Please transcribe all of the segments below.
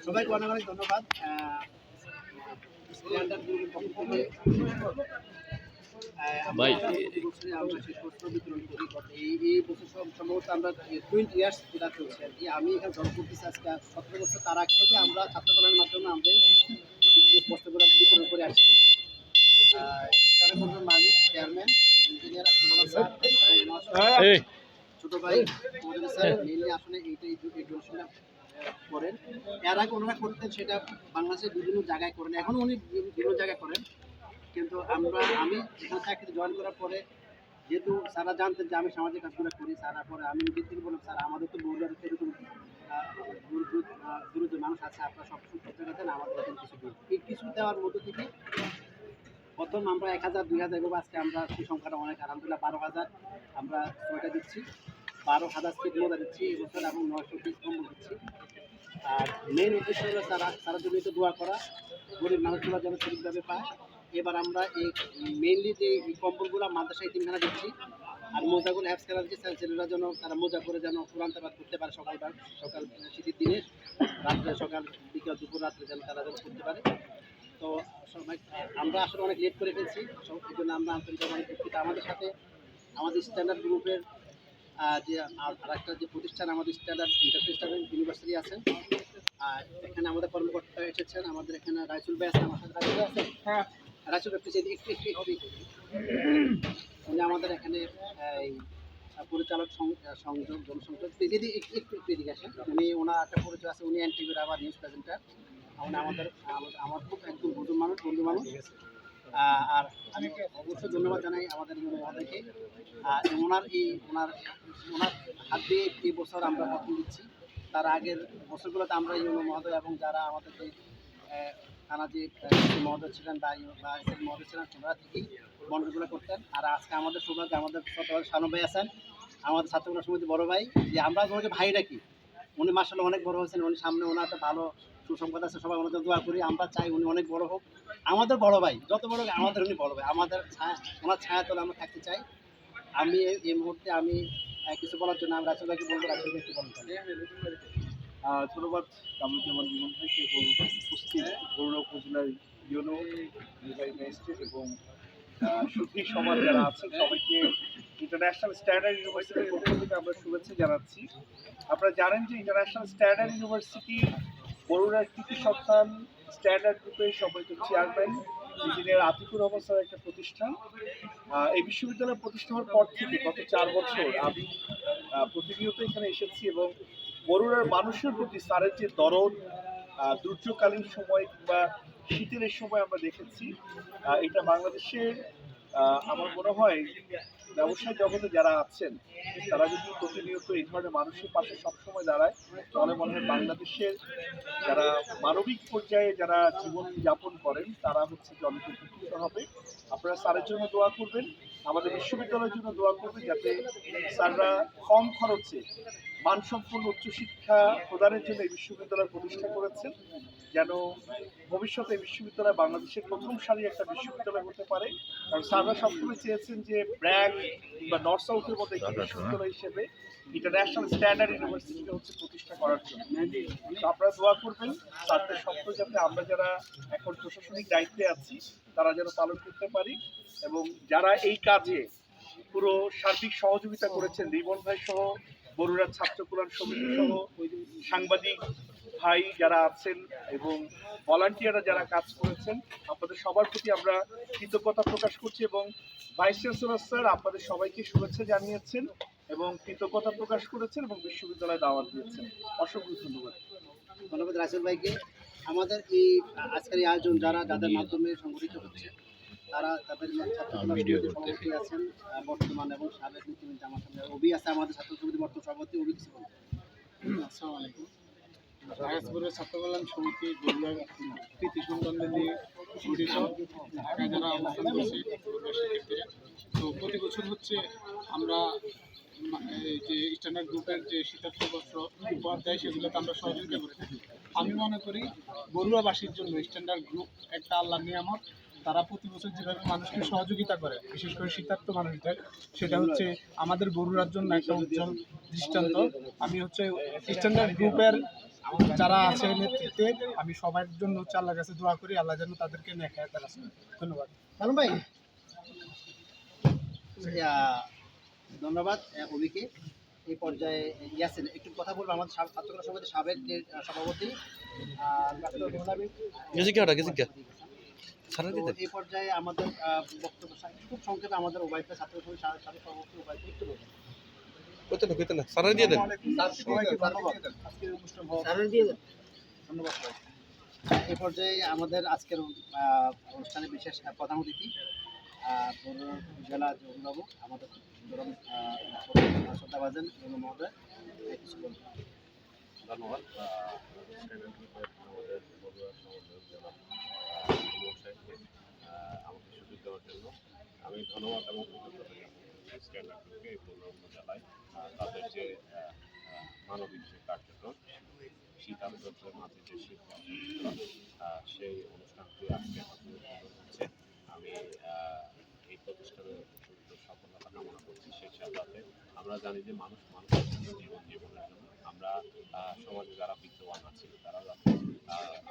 সবাইকে অনেক অনেক ধন্যবাদ। স্ট্যান্ডার্ড গ্রুপের পক্ষ থেকে আমরা প্রতি বছরই আমরা শীতবস্ত্র বিতরণ করি। এই বছর সম্ভবত আমরা 20 ইয়ার্স এটা চলছে আর কি। আমি এখানে জব করতেছি আজকে 17 বছর। তার আগ থেকে আমরা ছাত্র কল্যাণের মাধ্যমে আমাদের বস্ত্রগুলো বিতরণ করে আসছি। স্ট্যান্ডার্ড গ্রুপের মালিক, চেয়ারম্যান, ইঞ্জিনিয়ার ছোট ভাই স্যার মেনলি আসলে এই ডোনেশনটা করেন। এর আগে ওনারা করতেন, সেটা বাংলাদেশের বিভিন্ন জায়গায় করেন, এখন উনি বিভিন্ন জায়গায় করেন। কিন্তু আমি এখানে চাকরিতে জয়েন করার পরে যেহেতু স্যারা জানতেন যে আমি সামাজিক কাজগুলো করি, স্যারা পরে আমি নিজের থেকে বললাম, স্যার আমাদের তো বগুড়াতে এরকম দরিদ্র মানুষ আছে, আপনারা সব সুস্থ দেন, আমাদের এখন কিছু দিন। এই কিছু দেওয়ার মধ্য থেকে প্রথম আমরা 1000 2000 এভাবে আজকে আমরা সেই সংখ্যাটা অনেক আলহামদুলিল্লাহ 12,000 আমরা সোয়েটার দিচ্ছি, 12,000 ফিট মোজা দিচ্ছি এবছর এবং 900 পিস কম্বল দিচ্ছি। আর মেন উদ্দেশ্য হলো তারা জন্য তো দোয়া করা, গরিব মানুষগুলো যেন ঠিকভাবে পায়। এবার আমরা এই মেইনলি যে কম্বলগুলো মাদ্রাসায় 3খানা দিচ্ছি, আর মোজাগুলো হ্যাপস খেলা দিচ্ছি ছেলেরা যেন তারা মোজা করে যেন কোরআন তেলাওয়াত করতে পারে সকাল শীতের দিনে, রাত্রে সকাল বিকাল দুপুর রাত্রে যেন তারা যেন করতে পারে। তো সবাই আমরা আসলে অনেক লেট করে ফেলছি, এই জন্য আমরা আন্তরিকভাবে অনেক দুঃখিত। আমাদের সাথে আমাদের স্ট্যান্ডার্ড গ্রুপের যে আরেকটা যে প্রতিষ্ঠান আমাদের স্ট্যান্ডার্ড ইন্টারন্যাশনাল ইউনিভার্সিটি আছেন, এখানে আমাদের কর্মকর্তা এসেছেন, আমাদের এখানে রাইসুল ভাই আছেন, আমার সাথে রাইসুল ভাই আছেন। হ্যাঁ, রাইসুল ভাই উনি আমাদের এখানে এই পরিচালক সংযোগ জনসংযোগ যদি একটু এদিকে আসেন, উনি ওনার একটা পরিচয় আছে, উনি এনটিভির আবার নিউজ প্রেজেন্টার। উনি আমার খুব একদম বন্ধু মানুষ। আর আমি অবশ্যই ধন্যবাদ জানাই আমাদের মহোদয়কে। ওনার হাত দিয়ে এই বছর আমরা প্রথম দিচ্ছি। তার আগের বছরগুলোতে আমরা ইউনো মহোদয় এবং যারা আমাদের যে থানা যে মহোদয় ছিলেন বা এসএল মহোদয় ছিলেন, ওনারা থেকেই বন্ডগুলো করতেন। আর আজকে আমাদের সৌভাগ্য, আমাদের শানু ভাই আছেন, আমাদের ছাত্রকল্যাণ সমিতি বড় ভাই, যে আমরা ওনাকে ভাই ডাকি। উনি মাসাল্লাহ অনেক বড় হয়েছেন, উনি সামনে ওনার একটা ভালো সুসংবাদ আছে, সবাই ওনাদের দোয়া করি। আমরা চাই উনি অনেক বড় হোক, আমাদের বড় ভাই, যত বড় আমাদের উনি বড় ভাই, আমাদের ওনার ছায়া তলে আমরা থাকতে চাই। আমি এই মুহূর্তে আমি কিছু বলার জন্য আমি রাসেল ভাইকে বলবো, রাসেল ভাই একটু বলতে ধন্যবাদ কামরুজ্জামান জীবন ভাইকে এবং উপস্থিত বগুড়া উপজেলার ইউনো নির্বাহী ম্যাজিস্ট্রেট এবং সুধী সমাজ যারা আছেন সবাইকে ইন্টারন্যাশনাল স্ট্যান্ডার্ড ইউনিভার্সিটির পক্ষ থেকে আমরা শুভেচ্ছা জানাচ্ছি। আপনারা জানেন যে ইন্টারন্যাশনাল স্ট্যান্ডার্ড ইউনিভার্সিটি বগুড়ার কৃতি সন্তান স্ট্যান্ডার্ড গ্রুপের সম্মানিত চেয়ারম্যান ইঞ্জিনিয়ার আতিকুর রহমান স্যারের একটা প্রতিষ্ঠান। এই বিশ্ববিদ্যালয় প্রতিষ্ঠা হওয়ার পর থেকে গত 4 বছর আমি প্রতিনিয়ত এখানে এসেছি এবং বগুড়ার মানুষের প্রতি স্যারের যে দরদ দুর্যোগকালীন সময় কিংবা শীতের সময় আমরা দেখেছি, এটা বাংলাদেশের আমার মনে হয় ব্যবসায় জগতে যারা আছেন তারা যদি প্রতিনিয়ত এই ধরনের মানুষের পাশে সবসময় দাঁড়ায়, তাহলে মনে হয় বাংলাদেশের যারা মানবিক পর্যায়ে যারা জীবন যাপন করেন তারা হচ্ছে যে অনেক উপকৃত হবে। আপনারা স্যারের জন্য দোয়া করবেন, আমাদের বিশ্ববিদ্যালয়ের জন্য দোয়া করবেন, যাতে স্যাররা কম খরচে মানসম্পন্ন উচ্চশিক্ষা প্রদানের জন্য এই বিশ্ববিদ্যালয় প্রতিষ্ঠা করেছেন, যেন ভবিষ্যতে এই বিশ্ববিদ্যালয় বাংলাদেশের প্রথম সারির একটা বিশ্ববিদ্যালয় হতে পারে। কারণ স্যাররা সবসময় চেয়েছেন যে ব্র্যাক বা নর্থ সাউথের মধ্যে একটি বিশ্ববিদ্যালয় হিসেবে ইন্টারন্যাশনাল স্ট্যান্ডার্ড ইউনিভার্সিটিকে হচ্ছে প্রতিষ্ঠা করার জন্য। আপনারা দোয়া করবেন স্যারদের স্বপ্ন যাতে আমরা যারা এখন প্রশাসনিক দায়িত্বে আছি তারা যেন পালন করতে পারি, এবং যারা এই কাজে পুরো সার্বিক সহযোগিতা করেছেন, রিমন ভাই সহ বগুড়ার ছাত্র কল্যাণ সমিতি সহ সাংবাদিক ভাই যারা আছেন এবং ভলান্টিয়াররা যারা কাজ করেছেন, আপনাদের সবার প্রতি আমরা কৃতজ্ঞতা প্রকাশ করছি। এবং ভাইস চ্যান্সেলর স্যার আপনাদের সবাইকে শুভেচ্ছা জানিয়েছেন এবং কৃতজ্ঞতা প্রকাশ করেছেন এবং বিশ্ববিদ্যালয়ে দাওয়াত দিয়েছেন। অসংখ্য ধন্যবাদ। ধন্যবাদ রাসেল ভাইকে। আমাদের এই আজকের এই আয়োজন যাদের মাধ্যমে সংগঠিত হচ্ছে, তারা তাদের সভাপতি আছেন বর্তমান এবং সাবেক নীতিমন্ত্রী, আমার সামনে অভি আছে, আমাদের ছাত্র সমিতি বর্তমান সভাপতি অভি। আসসালামু আলাইকুম। রায়পুরের ছাত্র কল্যাণ সমিতি বগুড়ার কৃতি সন্তানদের নিয়ে গঠিত, ঢাকায় যারা অবস্থান করছে শিক্ষার্থীরা। তো প্রতি বছর হচ্ছে আমরা যে স্ট্যান্ডার্ড গ্রুপের যে শীতার্থ বস্ত্র উপহার দেয় সেগুলোতে আমরা সহযোগিতা করে থাকি। আমি মনে করি বগুড়াবাসীর জন্য স্ট্যান্ডার্ড গ্রুপ একটা আল্লাহর নিয়ামত। তারা প্রতি বছর যেভাবে মানুষকে সহযোগিতা করে, বিশেষ করে শীতার্থ মানুষদের, সেটা হচ্ছে আমাদের বগুড়ার জন্য একটা উজ্জ্বল দৃষ্টান্ত। আমি হচ্ছে স্ট্যান্ডার্ড গ্রুপের যারা আছে নেতৃত্বে, আমি সবার জন্য হচ্ছে আল্লাহর কাছে দোয়া করি, আল্লাহ যেন তাদেরকে নেখায় তারা। ধন্যবাদ। সালম ভাই, ধন্যবাদ অভিকে। এই পর্যায়ে ইয়াসিন একটু কথা বলবো, আমাদের ছাত্রকলা সমিতির সাবেক যে সভাপতি ডক্টর মোহনাবি। তো এই পর্যায়ে আমাদের বক্তব্য খুব সংক্ষেপে আমাদের ওবায়দা ছাত্র সমিতির সাবেক সভাপতি ওবায়দা একটু বলবেন। সবাইকে ধন্যবাদ আজকের অনুষ্ঠান হওয়ার ধন্যবাদ। এই পর্যায়ে আমাদের আজকের অনুষ্ঠানে বিশেষ প্রধান অতিথি পৌর জেলা যে অভিভাবক আমাদের শ্রদ্ধাভাজন মহোদয় কিছু বলবেন। ধন্যবাদ। আমাদের বগুড়া সমন্বয়ক জনাব সাহেবকে আমাকে সুযোগ দেওয়ার জন্য আমি ধন্যবাদ এবং কৃতজ্ঞতা জানাই স্ট্যান্ডার্ড গ্রুপকে এই বগুড়া উপজেলায় তাদের যে মানবিক যে কার্যক্রম শীত আন্তর্জাতিক মাঝে যে শীত কার্যক্রম সেই অনুষ্ঠানটি আজকে হচ্ছে। আমি এই প্রতিষ্ঠানের সফলতা কামনা করছি। সেই সাথে আমরা জানি যে মানুষ মানুষের জন্য জীবনের জন্য আমরা সমাজে যারা বিদ্যমান আছি তারা যাতে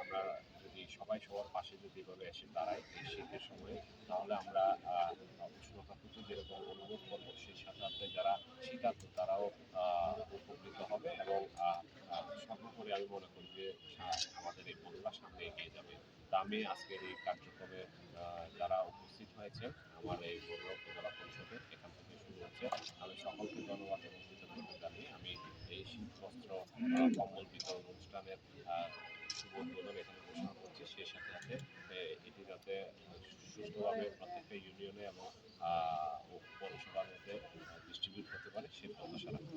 আমরা যদি সবাই সবার পাশে যদি এভাবে এসে দাঁড়াই এই শীতের সময়ে, তাহলে আমরা উষ্ণতা থেকে যেরকম অনুভব করবো সেই সাথে যারা শীতার্থ তারাও উপকৃত হবে এবং সর্বোপরি আমি মনে করি যে আমাদের এই বগুড়া সামনে এগিয়ে যাবে। তা আমি আজকের এই কার্যক্রমে যারা উপস্থিত হয়েছে আমার এই বগুড়া উপজেলা পরিষদের এখান থেকে শুরু হচ্ছে, আমি সকলকে ধন্যবাদ এবং কৃতজ্ঞতা জানিয়ে আমি এই শীতবস্ত্র কম্বল বিতরণ অনুষ্ঠানের শুভ উদ্বোধন এখানে ঘোষণা করছি। সেই সাথে এটি যাতে সুষ্ঠুভাবে প্রত্যেকটা ইউনিয়নে এবং পৌরসভার মধ্যে ডিস্ট্রিবিউট হতে পারে সেই প্রত্যাশা রাখছি।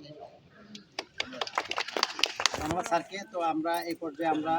ধন্যবাদ স্যারকে। তো আমরা এই পর্যায়ে আমরা